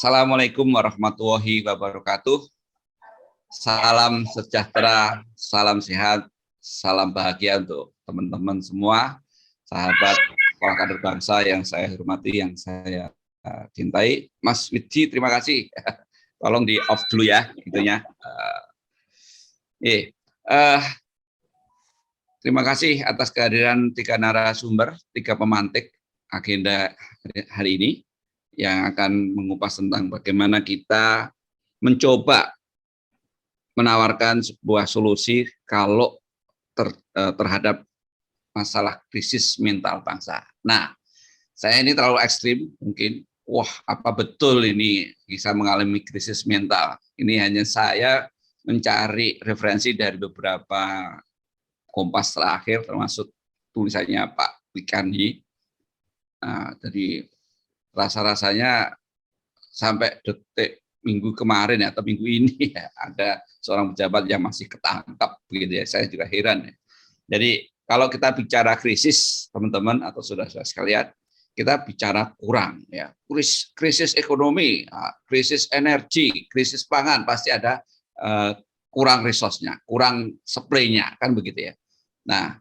Assalamualaikum warahmatullahi wabarakatuh. Salam sejahtera, salam sehat, salam bahagia untuk teman-teman semua, sahabat Sekolah Kader Bangsa yang saya hormati, yang saya cintai. Mas Widji, terima kasih. Tolong di off dulu ya, itunya. Terima kasih atas kehadiran 3 narasumber, 3 pemantik agenda hari ini yang akan mengupas tentang bagaimana kita mencoba menawarkan sebuah solusi kalau terhadap masalah krisis mental bangsa. Nah, saya ini terlalu ekstrim mungkin. Wah, apa betul ini bisa mengalami krisis mental? Ini hanya saya mencari referensi dari beberapa Kompas terakhir, termasuk tulisannya Pak Wikandi. Nah, jadi rasa-rasanya sampai detik minggu kemarin atau minggu ini ya, ada seorang pejabat yang masih ketangkap begitu ya. Saya juga heran ya. Jadi kalau kita bicara krisis, teman-teman atau saudara-saudara sekalian, kita bicara kurang ya. Krisis ekonomi, krisis energi, krisis pangan, pasti ada kurang resource-nya, kurang supply-nya, kan begitu ya. Nah,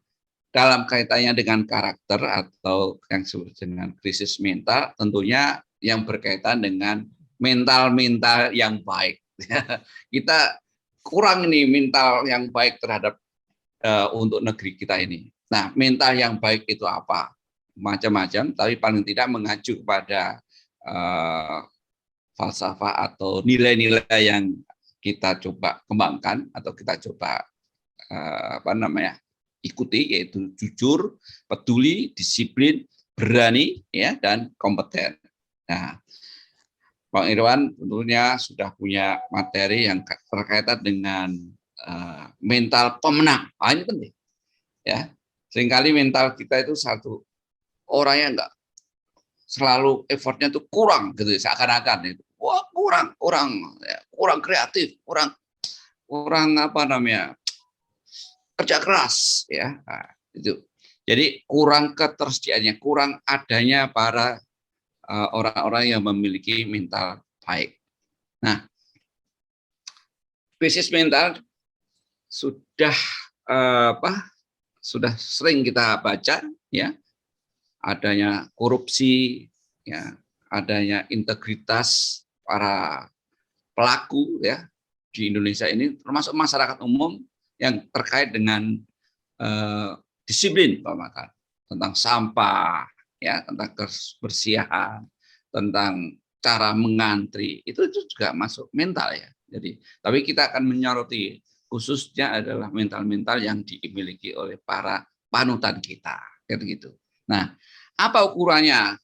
dalam kaitannya dengan karakter atau yang disebut dengan krisis mental, tentunya yang berkaitan dengan mental-mental yang baik. Kita kurang nih mental yang baik terhadap untuk negeri kita ini. Nah, mental yang baik itu apa? Macam-macam, tapi paling tidak mengacu kepada falsafah atau nilai-nilai yang kita coba kembangkan atau kita coba ikuti, yaitu jujur, peduli, disiplin, berani, ya, dan kompeten. Nah, Bang Irwan tentunya sudah punya materi yang terkaitan dengan mental pemenang. Ini penting, ya. Seringkali mental kita itu satu orang yang enggak selalu effortnya itu kurang, gitu, seakan-akan itu. Wah, kurang kreatif, kurang kerja keras, ya. Nah, itu. Jadi kurang ketersediaannya, kurang adanya para orang-orang yang memiliki mental baik. Nah, krisis mental sudah sudah sering kita baca, ya, adanya korupsi, ya, adanya integritas para pelaku, ya, di Indonesia ini, termasuk masyarakat umum yang terkait dengan disiplin, tentang sampah, ya, tentang kebersihan, tentang cara mengantri, itu juga masuk mental, ya. Jadi, tapi kita akan menyoroti khususnya adalah mental-mental yang dimiliki oleh para panutan kita, kayak gitu. Nah, apa ukurannya?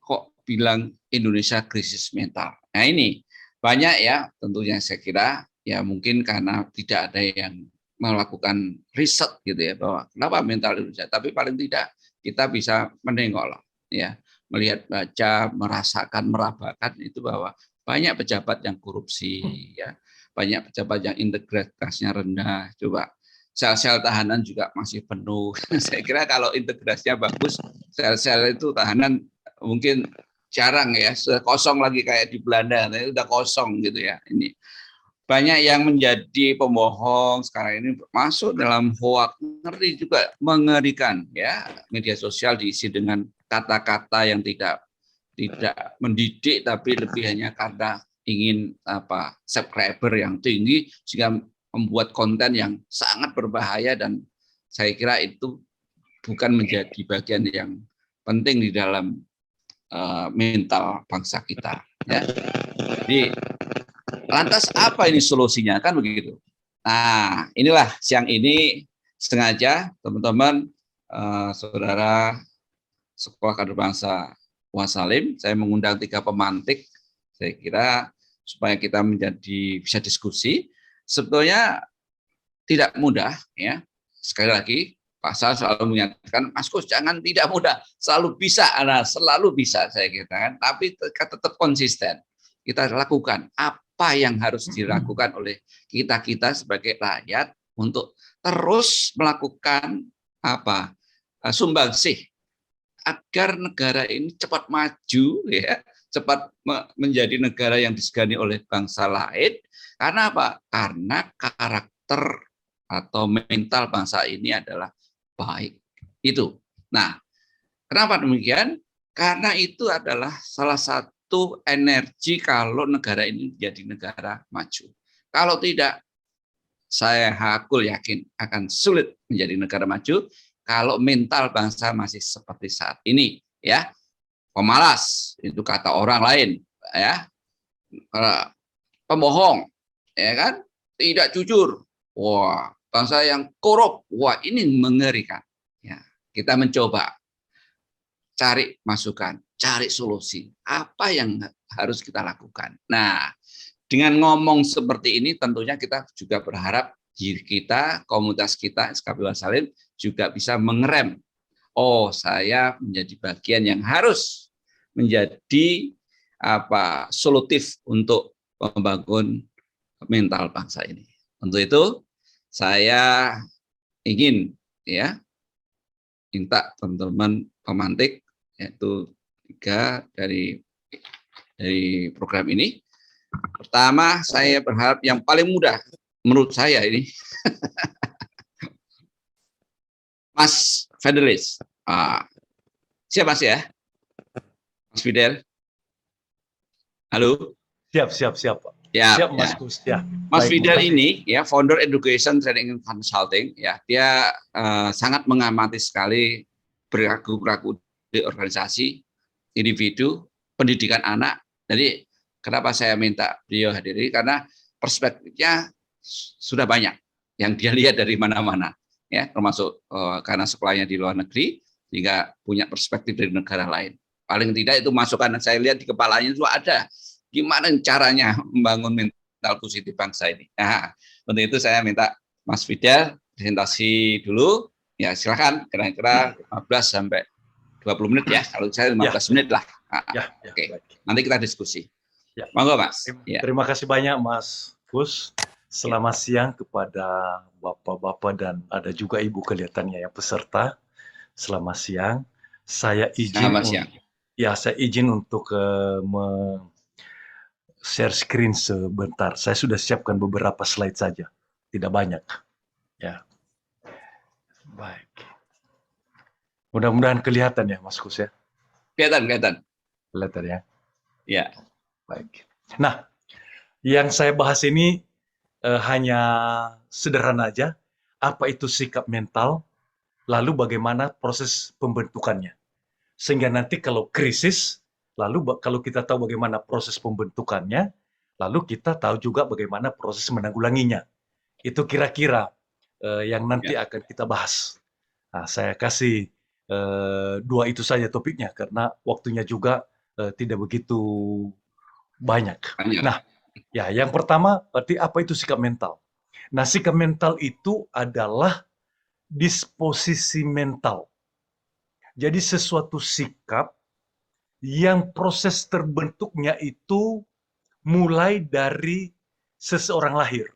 Kok bilang Indonesia krisis mental? Nah, ini banyak ya, tentunya saya kira ya mungkin karena tidak ada yang melakukan riset gitu ya, bahwa kenapa mental Indonesia, tapi paling tidak kita bisa menengok lah, ya, melihat, baca, merasakan, merabakan itu bahwa banyak pejabat yang korupsi, ya, banyak pejabat yang integritasnya rendah. Coba sel-sel tahanan juga masih penuh. Saya kira kalau integrasinya bagus, sel-sel itu tahanan mungkin jarang ya, kosong lagi kayak di Belanda, udah kosong gitu ya. Ini banyak yang menjadi pembohong sekarang ini masuk dalam hoak, ngeri juga, mengerikan ya. Media sosial diisi dengan kata-kata yang tidak mendidik, tapi lebih hanya karena ingin subscriber yang tinggi sehingga membuat konten yang sangat berbahaya, dan saya kira itu bukan menjadi bagian yang penting di dalam mental bangsa kita, ya. Jadi lantas apa ini solusinya, kan begitu. Nah, inilah siang ini sengaja teman-teman saudara Sekolah Kader Bangsa Wasalim, saya mengundang 3 pemantik. Saya kira supaya kita bisa diskusi. Sebetulnya tidak mudah, ya. Sekali lagi Pak Sal selalu menyatakan, Mas Kus, jangan tidak mudah, selalu bisa. Nah, selalu bisa saya katakan, tapi tetap konsisten. Kita lakukan apa yang harus dilakukan oleh kita sebagai rakyat untuk terus melakukan sumbangsih agar negara ini cepat maju, ya, cepat menjadi negara yang disegani oleh bangsa lain. Karena apa? Karena karakter atau mental bangsa ini adalah baik. Itu. Nah, kenapa demikian? Karena itu adalah salah satu energi kalau negara ini menjadi negara maju. Kalau tidak, saya hakul yakin akan sulit menjadi negara maju kalau mental bangsa masih seperti saat ini, ya. Pemalas itu kata orang lain, ya. Pembohong, ya kan? Tidak jujur. Wah, bangsa yang korup. Wah, ini mengerikan. Ya, kita mencoba cari masukan, cari solusi. Apa yang harus kita lakukan? Nah, dengan ngomong seperti ini tentunya kita juga berharap diri kita, komunitas kita, SKP Salim juga bisa mengerem. Oh, saya menjadi bagian yang harus menjadi solutif untuk membangun mental bangsa ini. Untuk itu saya ingin minta teman-teman pemantik yaitu 3 dari program ini. Pertama, saya berharap yang paling mudah menurut saya ini Mas Fidelis. Siap Mas ya? Mas Fidel. Halo. Siap. Ya, siap Mas Kus. Ya. Mas Fidel ini ya founder Education Training and Consulting ya. Dia sangat mengamati sekali perilaku di organisasi, individu, pendidikan anak. Jadi kenapa saya minta beliau hadiri? Karena perspektifnya sudah banyak yang dia lihat dari mana-mana, ya, termasuk karena sekolahnya di luar negeri, sehingga punya perspektif dari negara lain. Paling tidak itu masukan yang saya lihat di kepalanya itu ada. Gimana caranya membangun mental positif bangsa ini? Nah, untuk itu saya minta Mas Fidel presentasi dulu. Ya, silakan kira-kira 15 sampai 20 menit ya. Kalau saya 15 menit lah. Oke. Nanti kita diskusi. Ya. Monggo Mas. Terima kasih banyak Mas Kus. Selamat siang kepada bapak-bapak dan ada juga ibu kelihatannya ya peserta. Selamat siang. Saya izin untuk share screen sebentar. Saya sudah siapkan beberapa slide saja, tidak banyak. Ya, baik. Mudah-mudahan kelihatan ya, Mas Kus ya. Kelihatan. Kelihatan ya. Ya. Baik. Nah, yang saya bahas ini hanya sederhana aja. Apa itu sikap mental? Lalu bagaimana proses pembentukannya? Sehingga nanti kalau krisis, lalu kalau kita tahu bagaimana proses pembentukannya, lalu kita tahu juga bagaimana proses menanggulanginya. Itu kira-kira yang nanti akan kita bahas. Nah, saya kasih 2 itu saja topiknya, karena waktunya juga tidak begitu banyak. Nah, ya yang pertama, berarti apa itu sikap mental? Nah, sikap mental itu adalah disposisi mental. Jadi sesuatu sikap yang proses terbentuknya itu mulai dari seseorang lahir.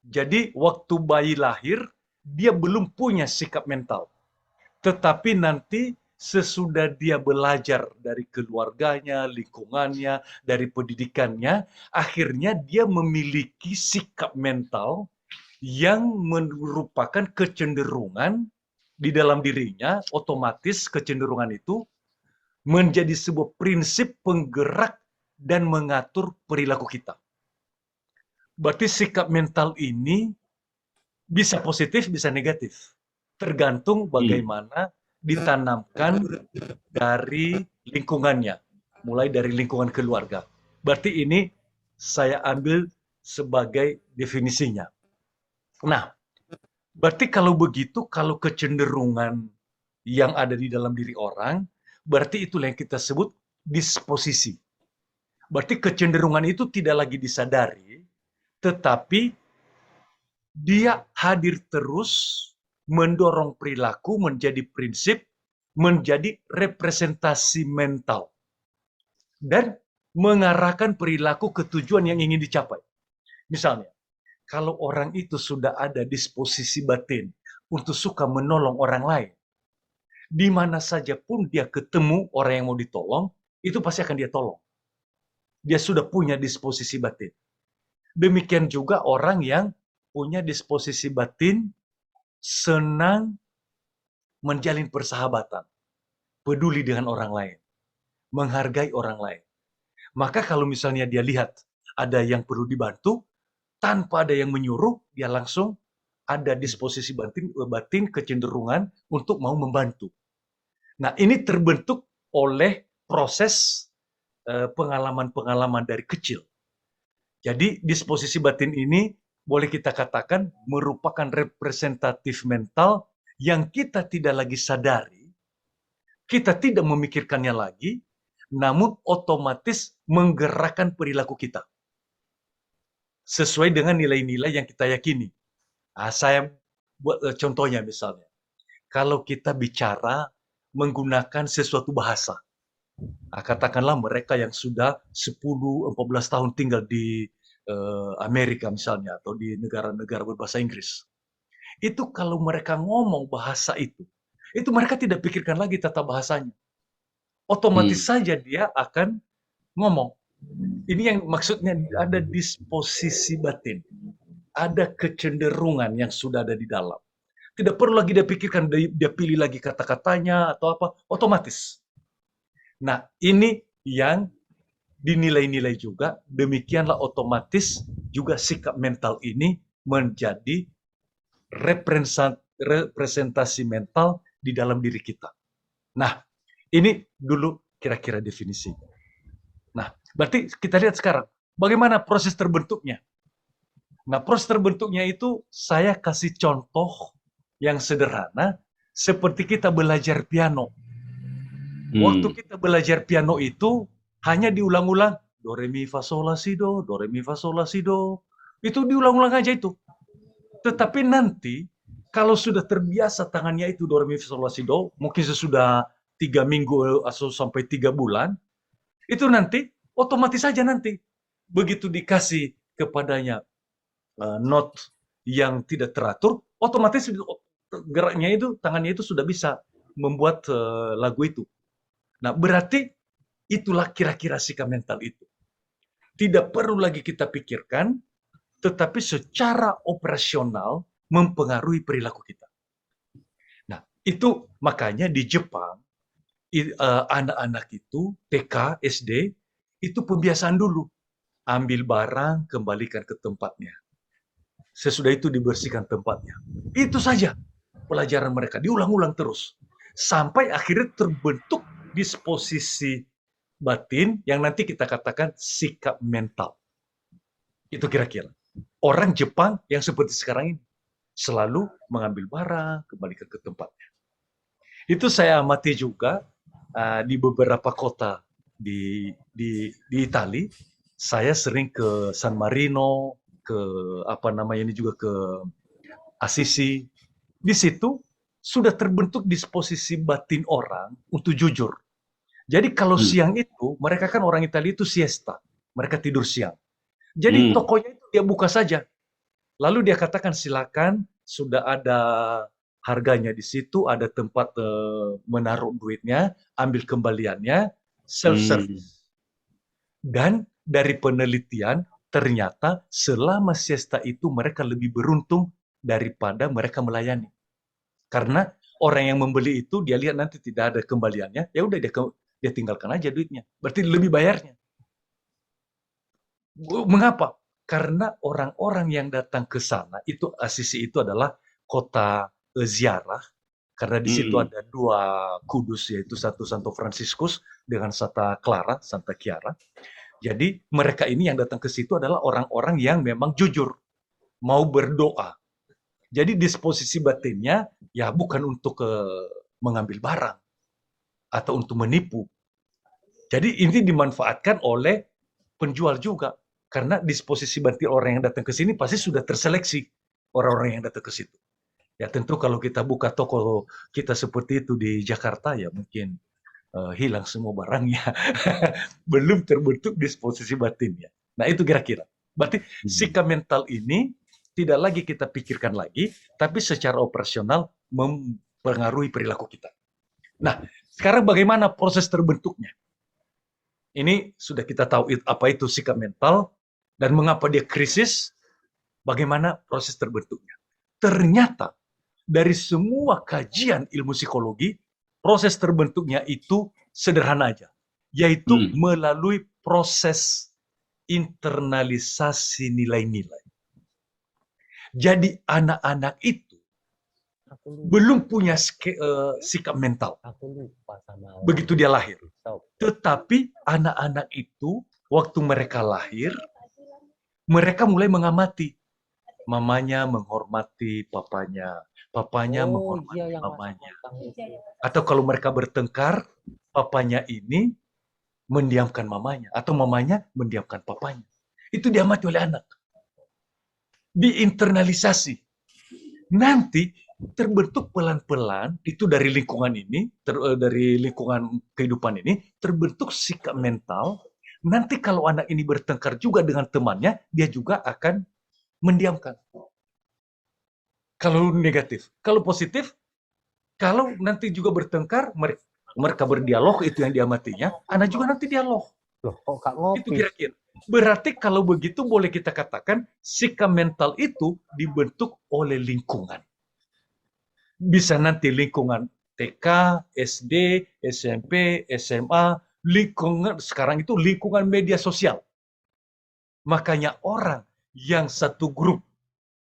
Jadi waktu bayi lahir, dia belum punya sikap mental. Tetapi nanti sesudah dia belajar dari keluarganya, lingkungannya, dari pendidikannya, akhirnya dia memiliki sikap mental yang merupakan kecenderungan di dalam dirinya. Otomatis kecenderungan itu menjadi sebuah prinsip penggerak dan mengatur perilaku kita. Berarti sikap mental ini bisa positif, bisa negatif. Tergantung bagaimana ditanamkan dari lingkungannya. Mulai dari lingkungan keluarga. Berarti ini saya ambil sebagai definisinya. Nah, berarti kalau begitu, kalau kecenderungan yang ada di dalam diri orang, berarti itulah yang kita sebut disposisi. Berarti kecenderungan itu tidak lagi disadari, tetapi dia hadir terus, mendorong perilaku menjadi prinsip, menjadi representasi mental, dan mengarahkan perilaku ke tujuan yang ingin dicapai. Misalnya, kalau orang itu sudah ada disposisi batin untuk suka menolong orang lain, di mana saja pun dia ketemu orang yang mau ditolong, itu pasti akan dia tolong. Dia sudah punya disposisi batin. Demikian juga orang yang punya disposisi batin senang menjalin persahabatan, peduli dengan orang lain, menghargai orang lain. Maka kalau misalnya dia lihat ada yang perlu dibantu, tanpa ada yang menyuruh, dia langsung ada disposisi batin kecenderungan untuk mau membantu. Nah, ini terbentuk oleh proses pengalaman-pengalaman dari kecil. Jadi disposisi batin ini boleh kita katakan merupakan representatif mental yang kita tidak lagi sadari, kita tidak memikirkannya lagi, namun otomatis menggerakkan perilaku kita. Sesuai dengan nilai-nilai yang kita yakini. Saya buat contohnya misalnya. Kalau kita bicara menggunakan sesuatu bahasa, katakanlah mereka yang sudah 10-14 tahun tinggal di Amerika misalnya, atau di negara-negara berbahasa Inggris. Itu kalau mereka ngomong bahasa itu mereka tidak pikirkan lagi tata bahasanya. Otomatis saja dia akan ngomong. Ini yang maksudnya ada disposisi batin. Ada kecenderungan yang sudah ada di dalam. Tidak perlu lagi dia pikirkan, dia pilih lagi kata-katanya atau apa, otomatis. Nah, ini yang dinilai-nilai juga, demikianlah otomatis juga sikap mental ini menjadi representasi mental di dalam diri kita. Nah, ini dulu kira-kira definisinya. Nah, berarti kita lihat sekarang, bagaimana proses terbentuknya. Nah, proses terbentuknya itu saya kasih contoh yang sederhana, seperti kita belajar piano. Waktu kita belajar piano itu hanya diulang-ulang, do re mi fa sol la si do, do re mi fa sol la si do. Itu diulang-ulang aja itu. Tetapi nanti kalau sudah terbiasa tangannya itu do re mi fa sol la si do, mungkin sesudah 3 minggu atau sampai 3 bulan, itu nanti otomatis saja nanti begitu dikasih kepadanya not yang tidak teratur, otomatis geraknya itu, tangannya itu sudah bisa membuat lagu itu. Nah, berarti itulah kira-kira sikap mental itu. Tidak perlu lagi kita pikirkan, tetapi secara operasional mempengaruhi perilaku kita. Nah, itu makanya di Jepang, anak-anak itu, TK, SD, itu pembiasaan dulu. Ambil barang, kembalikan ke tempatnya. Sesudah itu dibersihkan tempatnya. Itu saja pelajaran mereka, diulang-ulang terus. Sampai akhirnya terbentuk disposisi batin yang nanti kita katakan sikap mental. Itu kira-kira. Orang Jepang yang seperti sekarang ini selalu mengambil barang, kembalikan ke tempatnya. Itu saya amati juga di beberapa kota di Italia. Saya sering ke San Marino, ke ini juga ke Assisi. Di situ sudah terbentuk disposisi batin orang untuk jujur. Jadi kalau siang itu, mereka kan orang Italia itu siesta. Mereka tidur siang. Jadi tokonya itu dia buka saja. Lalu dia katakan silakan, sudah ada harganya di situ, ada tempat menaruh duitnya, ambil kembaliannya, self-service. Dan dari penelitian, ternyata selama siesta itu mereka lebih beruntung daripada mereka melayani. Karena orang yang membeli itu, dia lihat nanti tidak ada kembaliannya, ya udah dia tinggalkan aja duitnya. Berarti lebih bayarnya. Mengapa? Karena orang-orang yang datang ke sana, itu Assisi itu adalah kota ziarah, karena di situ ada 2 kudus, yaitu satu Santo Fransiskus dengan Santa Clara, Santa Chiara. Jadi mereka ini yang datang ke situ adalah orang-orang yang memang jujur, mau berdoa. Jadi disposisi batinnya ya bukan untuk mengambil barang atau untuk menipu. Jadi ini dimanfaatkan oleh penjual juga. Karena disposisi batin orang yang datang ke sini pasti sudah terseleksi orang-orang yang datang ke situ. Ya tentu kalau kita buka toko kita seperti itu di Jakarta ya mungkin hilang semua barangnya. Belum terbentuk disposisi batinnya. Nah itu kira-kira. Berarti sikap mental ini tidak lagi kita pikirkan lagi, tapi secara operasional mempengaruhi perilaku kita. Nah, sekarang bagaimana proses terbentuknya? Ini sudah kita tahu apa itu sikap mental dan mengapa dia krisis, bagaimana proses terbentuknya. Ternyata dari semua kajian ilmu psikologi, proses terbentuknya itu sederhana aja, yaitu Hmm. melalui proses internalisasi nilai-nilai. Jadi anak-anak itu Aku lupa, belum punya sikap mental aku lupa sama begitu dia lahir. Stop. Tetapi anak-anak itu waktu mereka lahir, mereka mulai mengamati. Mamanya menghormati papanya, papanya Oh menghormati iya, yang mamanya. masang itu. Atau kalau mereka bertengkar, papanya ini mendiamkan mamanya, atau mamanya mendiamkan papanya. Itu diamati oleh anak. Diinternalisasi. Nanti terbentuk pelan-pelan, itu dari lingkungan ini, dari lingkungan kehidupan ini, terbentuk sikap mental. Nanti kalau anak ini bertengkar juga dengan temannya, dia juga akan mendiamkan. Kalau negatif. Kalau positif, kalau nanti juga bertengkar, mereka berdialog, itu yang diamatinya, anak juga nanti dialog. Loh, kok Kak Itu ngopi? kira-kira. Berarti kalau begitu boleh kita katakan sikap mental itu dibentuk oleh lingkungan. Bisa nanti lingkungan TK, SD, SMP, SMA, lingkungan sekarang itu lingkungan media sosial. Makanya orang yang satu grup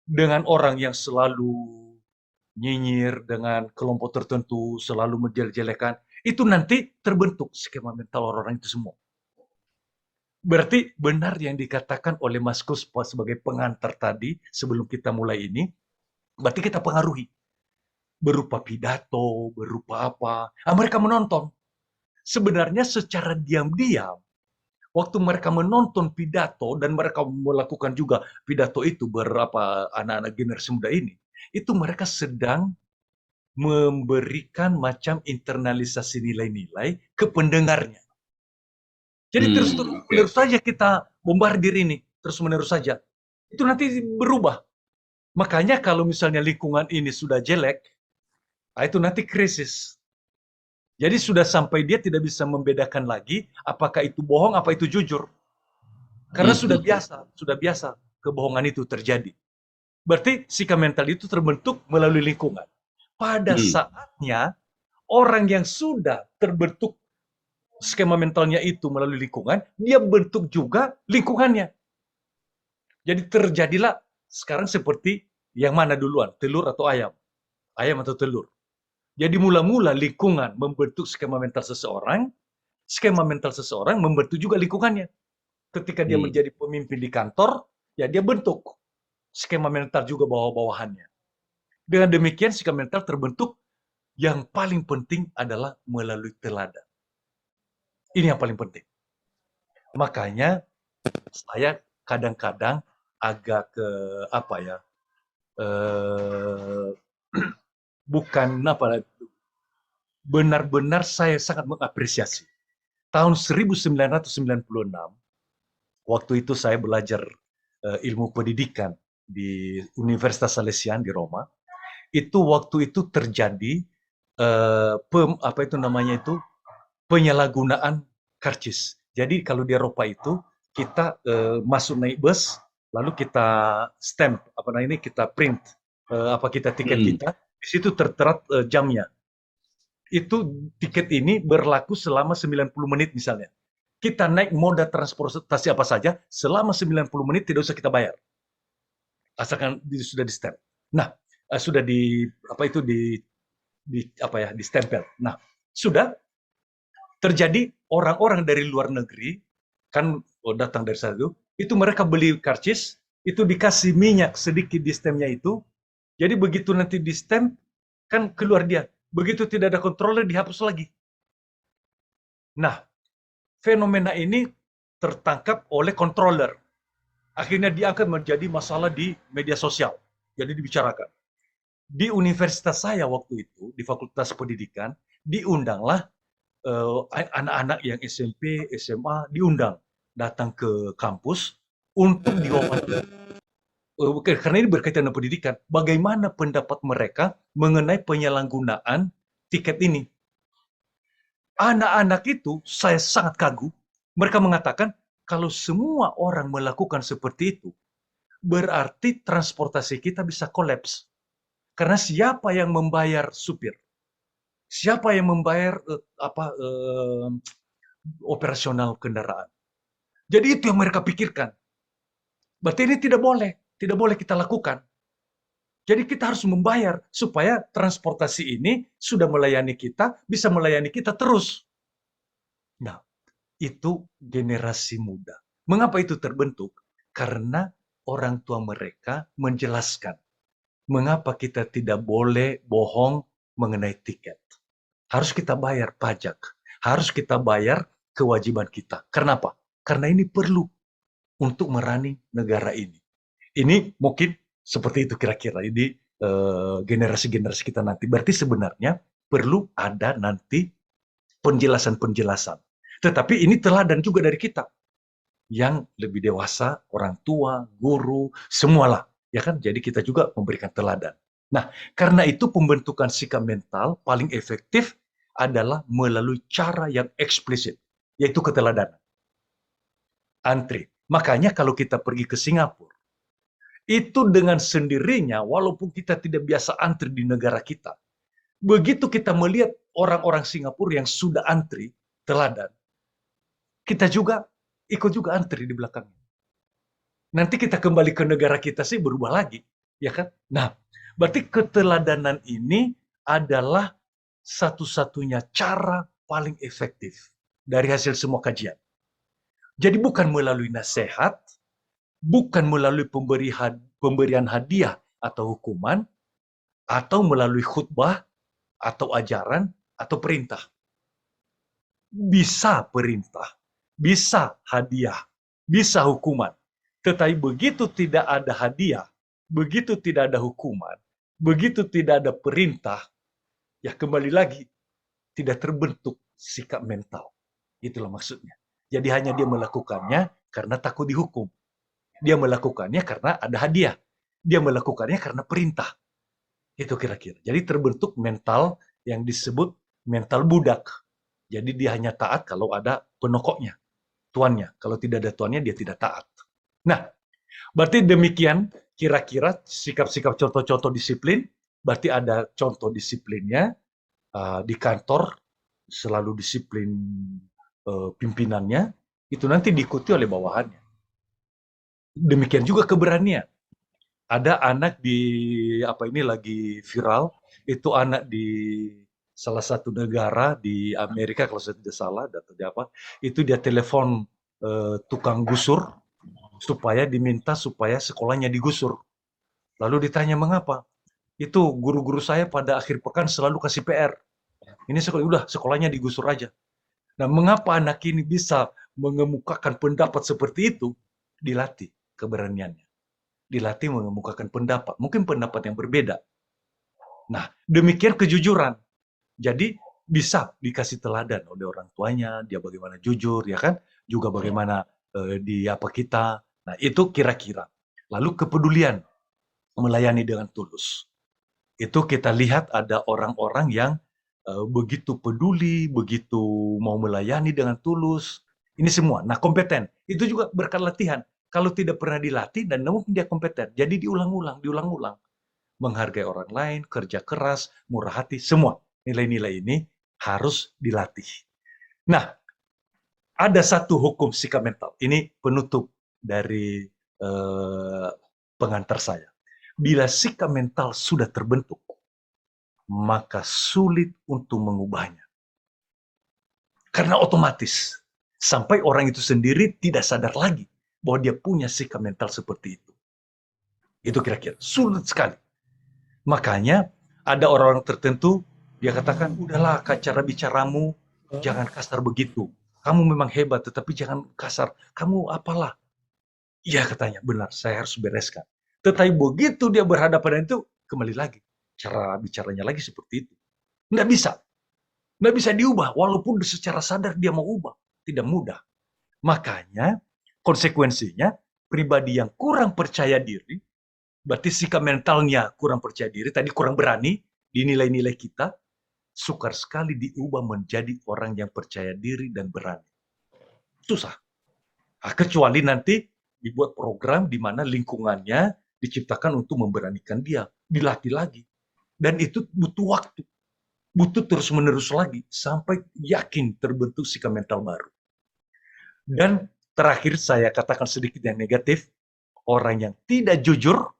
dengan orang yang selalu nyinyir dengan kelompok tertentu, selalu menjelek-jelekan, itu nanti terbentuk skema mental orang-orang itu semua. Berarti benar yang dikatakan oleh Mas Kus sebagai pengantar tadi sebelum kita mulai ini, berarti kita pengaruhi. Berupa pidato, berupa apa. Mereka menonton. Sebenarnya secara diam-diam, waktu mereka menonton pidato dan mereka melakukan juga pidato itu berapa anak-anak generasi muda ini, itu mereka sedang memberikan macam internalisasi nilai-nilai ke pendengarnya. Jadi terus-menerus saja kita bombardir ini, terus-menerus saja. Itu nanti berubah. Makanya kalau misalnya lingkungan ini sudah jelek, itu nanti krisis. Jadi sudah sampai dia tidak bisa membedakan lagi apakah itu bohong, apa itu jujur. Karena sudah biasa kebohongan itu terjadi. Berarti sikap mental itu terbentuk melalui lingkungan. Pada saatnya, orang yang sudah terbentuk skema mentalnya itu melalui lingkungan, dia bentuk juga lingkungannya. Jadi terjadilah sekarang seperti yang mana duluan, telur atau ayam? Ayam atau telur? Jadi mula-mula lingkungan membentuk skema mental seseorang membentuk juga lingkungannya. Ketika dia menjadi pemimpin di kantor, ya dia bentuk skema mental juga bawah-bawahannya. Dengan demikian sikap mental terbentuk, yang paling penting adalah melalui teladan. Ini yang paling penting. Makanya saya kadang-kadang agak bukan benar-benar saya sangat mengapresiasi. Tahun 1996, waktu itu saya belajar ilmu pendidikan di Universitas Salesian di Roma. Waktu itu terjadi penyalahgunaan karcis. Jadi kalau di Eropa itu kita masuk naik bus, lalu kita stamp kita print kita tiket kita, di situ tertera jamnya. Itu tiket ini berlaku selama 90 menit misalnya. Kita naik moda transportasi apa saja, selama 90 menit tidak usah kita bayar. Asalkan sudah di stamp. Nah, sudah di stempel. Nah, sudah terjadi orang-orang dari luar negeri kan datang dari sana itu mereka beli karcis, itu dikasih minyak sedikit di stemnya itu. Jadi begitu nanti di stem kan keluar dia. Begitu tidak ada controller dihapus lagi. Nah, fenomena ini tertangkap oleh controller. Akhirnya diangkat menjadi masalah di media sosial. Jadi dibicarakan. Di universitas saya waktu itu, di Fakultas Pendidikan, diundanglah anak-anak yang SMP, SMA, diundang datang ke kampus untuk diwawancara. Karena ini berkaitan dengan pendidikan. Bagaimana pendapat mereka mengenai penyalahgunaan tiket ini? Anak-anak itu saya sangat kagum. Mereka mengatakan kalau semua orang melakukan seperti itu, berarti transportasi kita bisa kolaps. Karena siapa yang membayar supir? Siapa yang membayar operasional kendaraan? Jadi itu yang mereka pikirkan. Berarti ini tidak boleh kita lakukan. Jadi kita harus membayar supaya transportasi ini sudah melayani kita, bisa melayani kita terus. Nah, itu generasi muda. Mengapa itu terbentuk? Karena orang tua mereka menjelaskan mengapa kita tidak boleh bohong mengenai tiket. Harus kita bayar pajak. Harus kita bayar kewajiban kita. Kenapa? Karena ini perlu untuk merani negara ini. Ini mungkin seperti itu kira-kira. Ini generasi-generasi kita nanti. Berarti sebenarnya perlu ada nanti penjelasan-penjelasan. Tetapi ini teladan juga dari kita. Yang lebih dewasa, orang tua, guru, semualah. Ya kan? Jadi kita juga memberikan teladan. Nah, karena itu pembentukan sikap mental paling efektif adalah melalui cara yang eksplisit, yaitu keteladanan. Antri. Makanya kalau kita pergi ke Singapura, itu dengan sendirinya, walaupun kita tidak biasa antri di negara kita, begitu kita melihat orang-orang Singapura yang sudah antri, teladan, kita juga ikut juga antri di belakangnya. Nanti kita kembali ke negara kita sih berubah lagi, ya kan? Nah, berarti keteladanan ini adalah satu-satunya cara paling efektif dari hasil semua kajian. Jadi bukan melalui nasihat, bukan melalui pemberian hadiah atau hukuman, atau melalui khutbah, atau ajaran, atau perintah. Bisa perintah, bisa hadiah, bisa hukuman. Tetapi begitu tidak ada hadiah, begitu tidak ada hukuman, begitu tidak ada perintah, ya kembali lagi, tidak terbentuk sikap mental. Itulah maksudnya. Jadi hanya dia melakukannya karena takut dihukum. Dia melakukannya karena ada hadiah. Dia melakukannya karena perintah. Itu kira-kira. Jadi terbentuk mental yang disebut mental budak. Jadi dia hanya taat kalau ada penokoknya, tuannya. Kalau tidak ada tuannya, dia tidak taat. Nah, berarti demikian kira-kira sikap-sikap contoh-contoh disiplin. Berarti ada contoh disiplinnya di kantor, selalu disiplin pimpinannya, itu nanti diikuti oleh bawahannya. Demikian juga keberanian. Ada anak lagi viral, itu anak di salah satu negara di Amerika kalau saya tidak salah, itu dia telepon tukang gusur supaya diminta supaya sekolahnya digusur. Lalu ditanya mengapa? Itu guru-guru saya pada akhir pekan selalu kasih PR. Ini sekolahnya digusur aja. Nah, mengapa anak ini bisa mengemukakan pendapat seperti itu? Dilatih keberaniannya. Dilatih mengemukakan pendapat. Mungkin pendapat yang berbeda. Nah, demikian kejujuran. Jadi, bisa dikasih teladan oleh orang tuanya, dia bagaimana jujur, ya kan? Juga bagaimana kita. Nah, itu kira-kira. Lalu kepedulian, melayani dengan tulus. Itu kita lihat ada orang-orang yang begitu peduli, begitu mau melayani dengan tulus. Ini semua. Nah, kompeten. Itu juga berkat latihan. Kalau tidak pernah dilatih, dan mungkin dia kompeten. Jadi diulang-ulang. Menghargai orang lain, kerja keras, murah hati, semua. Nilai-nilai ini harus dilatih. Nah, ada satu hukum sikap mental. Ini penutup dari pengantar saya. Bila sikap mental sudah terbentuk, maka sulit untuk mengubahnya. Karena otomatis, sampai orang itu sendiri tidak sadar lagi bahwa dia punya sikap mental seperti itu. Itu kira-kira sulit sekali. Makanya ada orang-orang tertentu, dia katakan, udahlah cara bicaramu, jangan kasar begitu. Kamu memang hebat, tetapi jangan kasar. Kamu apalah? Iya katanya, benar, saya harus bereskan. Tetapi begitu dia berhadapan dengan itu, kembali lagi. Cara bicaranya lagi seperti itu. Nggak bisa. Nggak bisa diubah, walaupun secara sadar dia mau ubah. Tidak mudah. Makanya, konsekuensinya, pribadi yang kurang percaya diri, berarti sikap mentalnya kurang percaya diri, tadi kurang berani, di nilai-nilai kita, sukar sekali diubah menjadi orang yang percaya diri dan berani. susah. Kecuali nanti dibuat program di mana lingkungannya diciptakan untuk memberanikan dia, dilatih lagi. Dan itu butuh waktu, butuh terus-menerus lagi, sampai yakin terbentuk sikap mental baru. Dan terakhir saya katakan sedikit yang negatif, orang yang tidak jujur,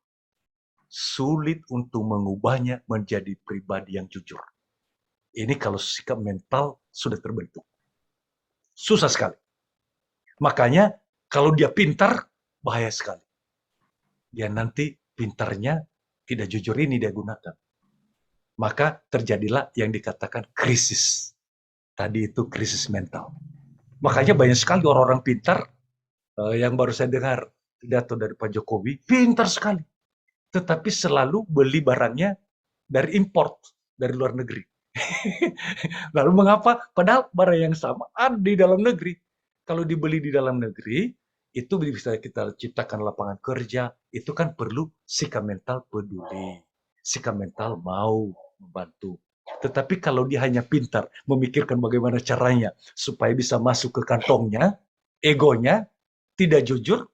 sulit untuk mengubahnya menjadi pribadi yang jujur. Ini kalau sikap mental sudah terbentuk. Susah sekali. Makanya kalau dia pintar, bahaya sekali. Dia nanti pintarnya tidak jujur ini dia gunakan. Maka terjadilah yang dikatakan krisis. Tadi itu krisis mental. Makanya banyak sekali orang-orang pintar yang baru saya dengar pidato dari Pak Jokowi, pintar sekali. Tetapi selalu beli barangnya dari import, dari luar negeri. Lalu mengapa? Padahal barang yang sama ada di dalam negeri. Kalau dibeli di dalam negeri, itu bisa kita ciptakan lapangan kerja. Itu kan perlu sikap mental peduli. Sikap mental mau membantu. Tetapi kalau dia hanya pintar, memikirkan bagaimana caranya supaya bisa masuk ke kantongnya, egonya, tidak jujur,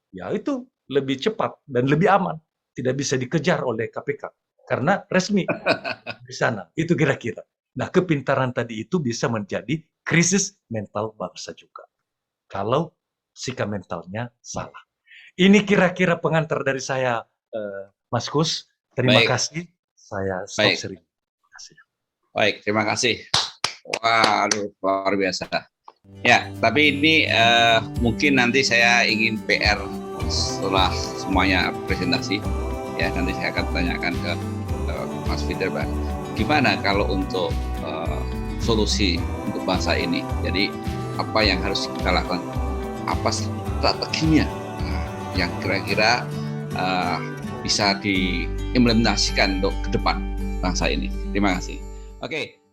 ya itu lebih cepat dan lebih aman. Tidak bisa dikejar oleh KPK. Karena resmi di sana. Itu kira-kira. Nah, kepintaran tadi itu bisa menjadi krisis mental bangsa juga. Kalau sikap mentalnya salah. Ini kira-kira pengantar dari saya, Mas Kus. Terima Baik. kasih. Saya stop Baik. sering. Terima kasih. Baik, terima kasih. Waduh, luar biasa. Ya, tapi ini mungkin nanti saya ingin PR setelah semuanya presentasi. Ya, nanti saya akan tanyakan ke Mas Fidel, Pak. Gimana kalau untuk solusi untuk bangsa ini? Jadi apa yang harus kita lakukan? Apa strateginya yang kira-kira bisa diimplementasikan untuk ke depan bangsa ini? Terima kasih. Oke.